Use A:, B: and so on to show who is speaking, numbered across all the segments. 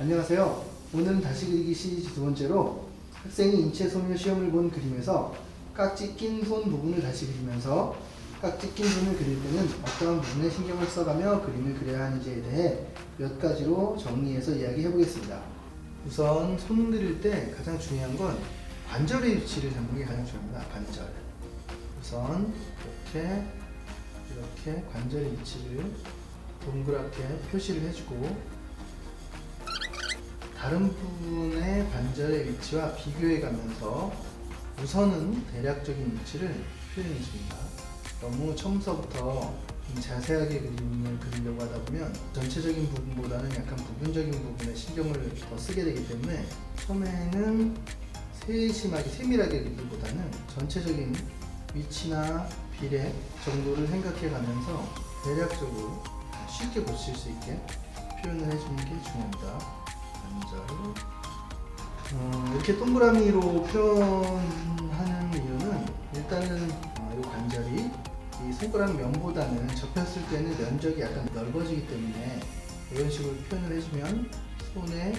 A: 안녕하세요. 오늘은 다시 그리기 시리즈 두 번째로 학생이 인체 소묘 시험을 본 그림에서 깍지 낀 손 부분을 다시 그리면서 깍지 낀 손을 그릴 때는 어떠한 부분에 신경을 써가며 그림을 그려야 하는지에 대해 몇 가지로 정리해서 이야기해 보겠습니다. 우선 손 그릴 때 가장 중요한 건 관절의 위치를 잡는 게 가장 중요합니다. 관절. 우선 이렇게 관절의 위치를 동그랗게 표시를 해주고 다른 부분의 관절의 위치와 비교해 가면서 우선은 대략적인 위치를 표현해 줍니다. 너무 처음서부터 자세하게 그림을 그리려고 하다 보면 전체적인 부분보다는 약간 부분적인 부분에 신경을 더 쓰게 되기 때문에 처음에는 세심하게 세밀하게 그리기보다는 전체적인 위치나 비례 정도를 생각해 가면서 대략적으로 쉽게 보실 수 있게 표현을 해주는 게 중요합니다. 이렇게 동그라미로 표현하는 이유는 일단은 이 관절이 이 손가락 면보다는 접혔을 때는 면적이 약간 넓어지기 때문에 이런 식으로 표현을 해주면 손의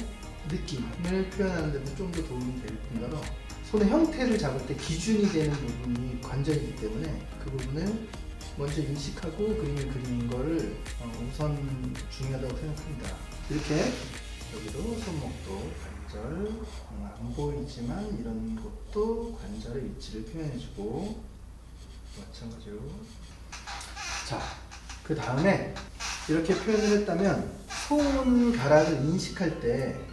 A: 느낌을 표현하는 데도 좀 더 도움이 될 뿐더러 손의 형태를 잡을 때 기준이 되는 부분이 관절이기 때문에 그 부분을 먼저 인식하고 그림을 그리는 거를 우선 중요하다고 생각합니다. 이렇게 여기도 손목도 관절, 안 보이지만 이런 것도 관절의 위치를 표현해주고 마찬가지로 자, 그 다음에 이렇게 표현을 했다면 손가락을 인식할 때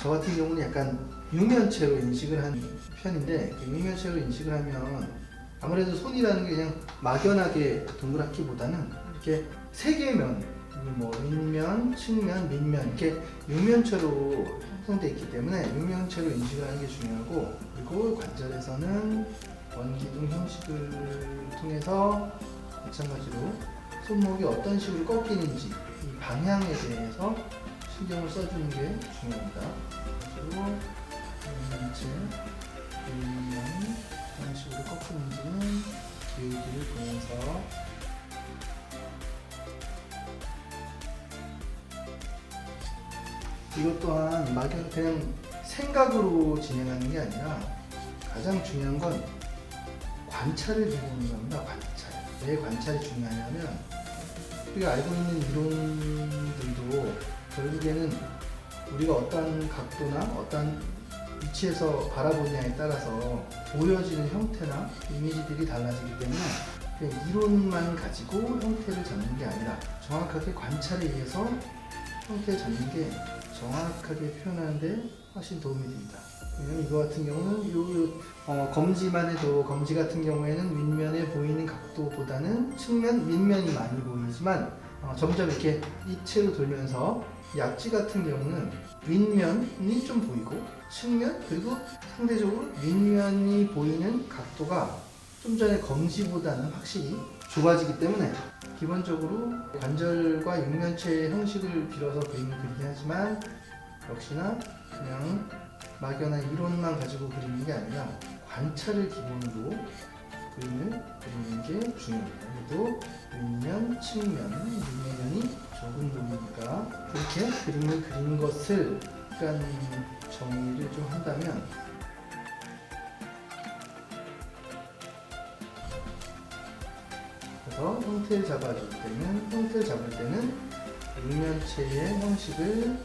A: 저 같은 경우는 약간 육면체로 인식을 한 편인데 그 육면체로 인식을 하면 아무래도 손이라는 게 그냥 막연하게 동그랗기보다는 이렇게 세 개의 면 뭐 윗면, 측면, 밑면 이렇게 육면체로 형성되어 있기 때문에 육면체로 인식을 하는 게 중요하고 그리고 관절에서는 원기둥 형식을 통해서 마찬가지로 손목이 어떤 식으로 꺾이는지 이 방향에 대해서 신경을 써주는 게 중요합니다. 그리고 육면체, 윗면 어떤 식으로 꺾이는지는 기울기를 보면서 이것 또한 막연 그냥 생각으로 진행하는 게 아니라 가장 중요한 건 관찰을 해보는 겁니다. 관찰. 왜 관찰이 중요하냐면 우리가 알고 있는 이론들도 결국에는 우리가 어떤 각도나 어떤 위치에서 바라보냐에 따라서 보여지는 형태나 이미지들이 달라지기 때문에 그냥 이론만 가지고 형태를 잡는 게 아니라 정확하게 관찰에 의해서 형태를 잡는 게 정확하게 표현하는데 훨씬 도움이 됩니다. 왜냐면 이거 같은 경우는 검지만 해도 검지 같은 경우에는 윗면에 보이는 각도보다는 측면, 밑면이 많이 보이지만 점점 이렇게 입체로 돌면서 약지 같은 경우는 윗면이 좀 보이고 측면 그리고 상대적으로 밑면이 보이는 각도가 좀 전에 검지보다는 확실히 좁아지기 때문에 기본적으로 관절과 육면체의 형식을 빌어서 그림을 그리긴 하지만 역시나 그냥 막연한 이론만 가지고 그리는 게 아니라 관찰을 기본으로 그림을 그리는 게 중요합니다. 그래도 윗면, 측면, 밑면이 적은 부분이니까 그렇게 그림을 그린 것을 약간 정리를 좀 한다면 그래서 형태를 잡을 때는 육면체의 형식을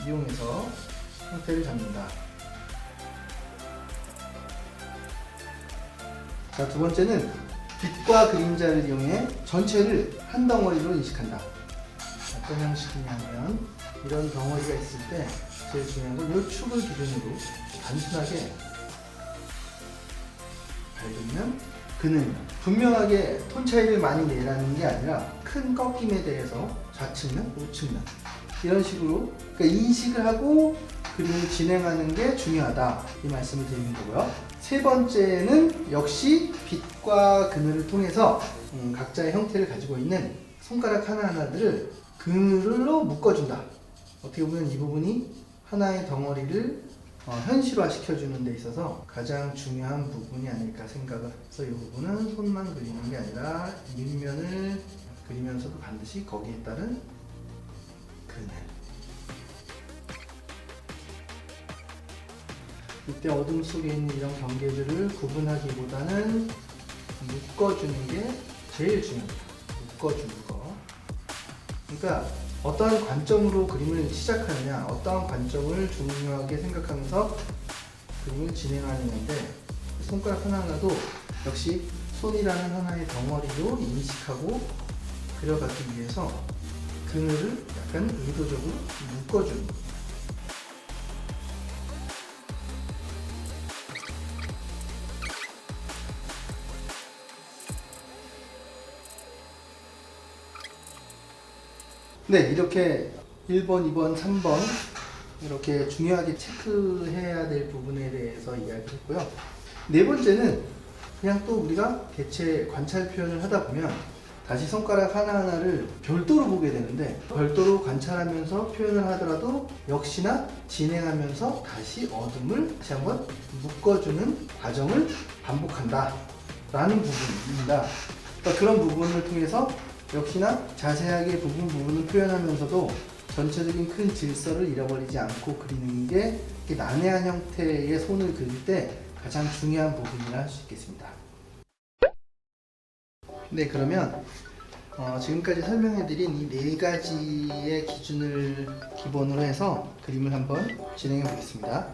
A: 이용해서 형태를 잡는다. 자, 두 번째는 빛과 그림자를 이용해 전체를 한 덩어리로 인식한다. 어떤 형식이냐면 이런 덩어리가 있을 때 제일 중요한 건 이 축을 기준으로 단순하게 밝으면 그는 분명하게 톤 차이를 많이 내라는 게 아니라 큰 꺾임에 대해서 좌측면, 우측면 이런 식으로 그러니까 인식을 하고 그림을 진행하는 게 중요하다 이 말씀을 드리는 거고요. 세 번째는 역시 빛과 그늘을 통해서 각자의 형태를 가지고 있는 손가락 하나하나들을 그늘로 묶어준다. 어떻게 보면 이 부분이 하나의 덩어리를 현실화 시켜주는 데 있어서 가장 중요한 부분이 아닐까 생각을 해서 이 부분은 손만 그리는 게 아니라 윗면을 그리면서도 반드시 거기에 따른 그늘 이때 어둠 속에 있는 이런 경계들을 구분하기보다는 묶어주는 게 제일 중요합니다. 묶어주는 거. 그러니까 어떠한 관점으로 그림을 시작하느냐, 어떠한 관점을 중요하게 생각하면서 그림을 진행하는데, 손가락 하나하나도 역시 손이라는 하나의 덩어리로 인식하고 그려가기 위해서 그늘을 약간 의도적으로 묶어주는 거예요. 네, 이렇게 1번, 2번, 3번 이렇게 중요하게 체크해야 될 부분에 대해서 이야기했고요. 네 번째는 그냥 또 우리가 개체 관찰 표현을 하다 보면 다시 손가락 하나하나를 별도로 보게 되는데, 별도로 관찰하면서 표현을 하더라도 역시나 진행하면서 다시 어둠을 다시 한번 묶어주는 과정을 반복한다 라는 부분입니다. 그러니까 그런 부분을 통해서 역시나 자세하게 부분을 표현하면서도 전체적인 큰 질서를 잃어버리지 않고 그리는 게 난해한 형태의 손을 그릴 때 가장 중요한 부분이라 할 수 있겠습니다. 네, 그러면 지금까지 설명해드린 이 네 가지의 기준을 기본으로 해서 그림을 한번 진행해 보겠습니다.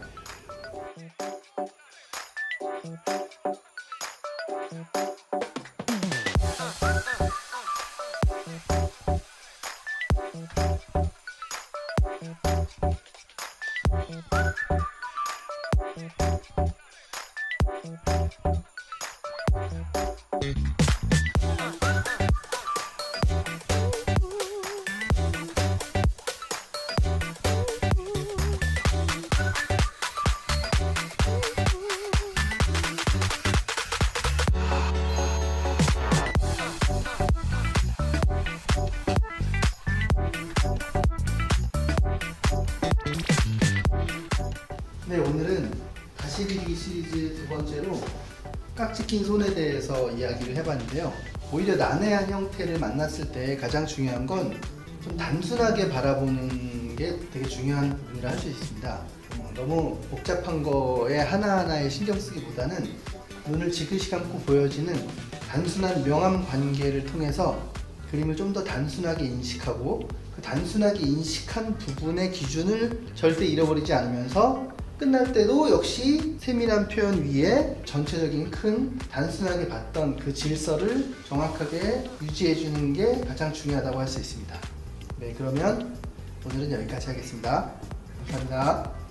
A: 네, 오늘은 다시 그리기 시리즈 두 번째로 깍지 낀 손에 대해서 이야기를 해봤는데요. 오히려 난해한 형태를 만났을 때 가장 중요한 건 좀 단순하게 바라보는 게 되게 중요한 부분이라 할 수 있습니다. 너무 복잡한 거에 하나하나에 신경 쓰기보다는 눈을 지그시 감고 보여지는 단순한 명암 관계를 통해서 그림을 좀 더 단순하게 인식하고, 그 단순하게 인식한 부분의 기준을 절대 잃어버리지 않으면서 끝날 때도 역시 세밀한 표현 위에 전체적인 큰 단순하게 봤던 그 질서를 정확하게 유지해 주는 게 가장 중요하다고 할 수 있습니다. 네, 그러면 오늘은 여기까지 하겠습니다. 감사합니다.